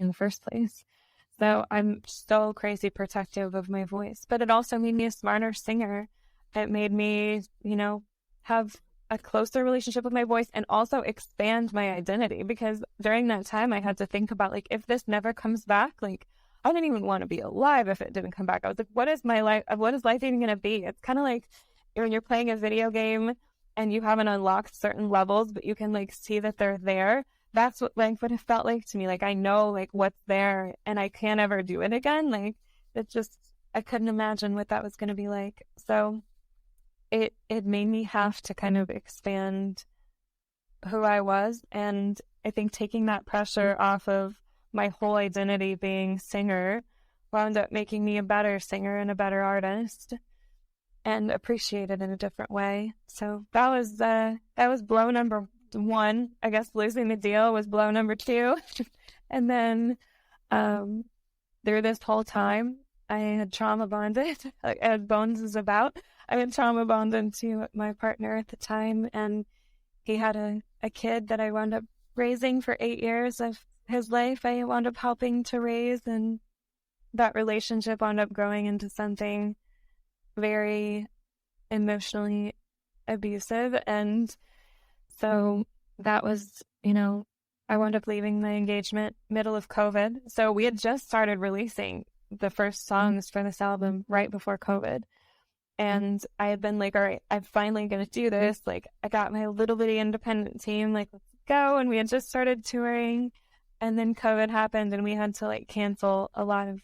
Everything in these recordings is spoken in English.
in the first place. So I'm so crazy protective of my voice, but it also made me a smarter singer. It made me, have a closer relationship with my voice and also expand my identity, because during that time I had to think about, like, if this never comes back, like, I didn't even want to be alive if it didn't come back. I was like, what is my life? What is life even going to be? It's kind of like when you're playing a video game and you haven't unlocked certain levels, but you can like see that they're there. That's what it felt like to me. Like, I know like what's there and I can't ever do it again. Like, I couldn't imagine what that was going to be like. So it made me have to kind of expand who I was. And I think taking that pressure off of my whole identity being singer wound up making me a better singer and a better artist, and appreciate it in a different way. So that was blow number one. I guess losing the deal was blow number two. And then through this whole time, I had trauma bonded, as Bones is about. I had trauma bonded to my partner at the time, and he had a kid that I wound up raising for 8 years of his life. I wound up helping to raise, and that relationship wound up growing into something very emotionally abusive. And so that was, I wound up leaving the engagement middle of COVID. So we had just started releasing the first songs for this album right before COVID. And I had been like, all right, I'm finally going to do this. Like, I got my little bitty independent team, like, let's go. And we had just started touring. And then COVID happened and we had to like cancel a lot of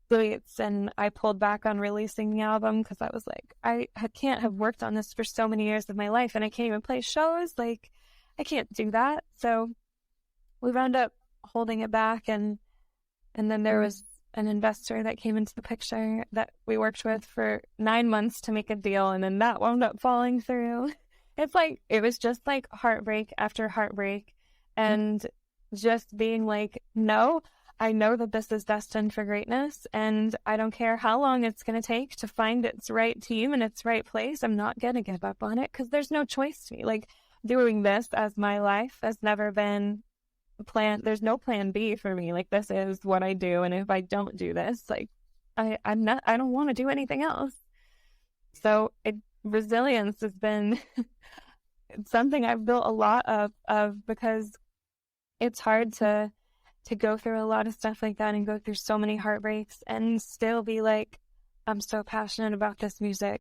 dates. And I pulled back on releasing the album because I was like, I can't have worked on this for so many years of my life and I can't even play shows. Like, I can't do that. So we wound up holding it back. And then there was an investor that came into the picture that we worked with for 9 months to make a deal, and then that wound up falling through. It was just like heartbreak after heartbreak, and just being like, no, I know that this is destined for greatness, and I don't care how long it's going to take to find its right team and its right place. I'm not going to give up on it because there's no choice to me. Like, doing this as my life has never been plan. There's no plan B for me. Like, this is what I do, and if I don't do this, like, I don't want to do anything else. So resilience has been something I've built a lot of because it's hard to go through a lot of stuff like that and go through so many heartbreaks and still be like, I'm so passionate about this music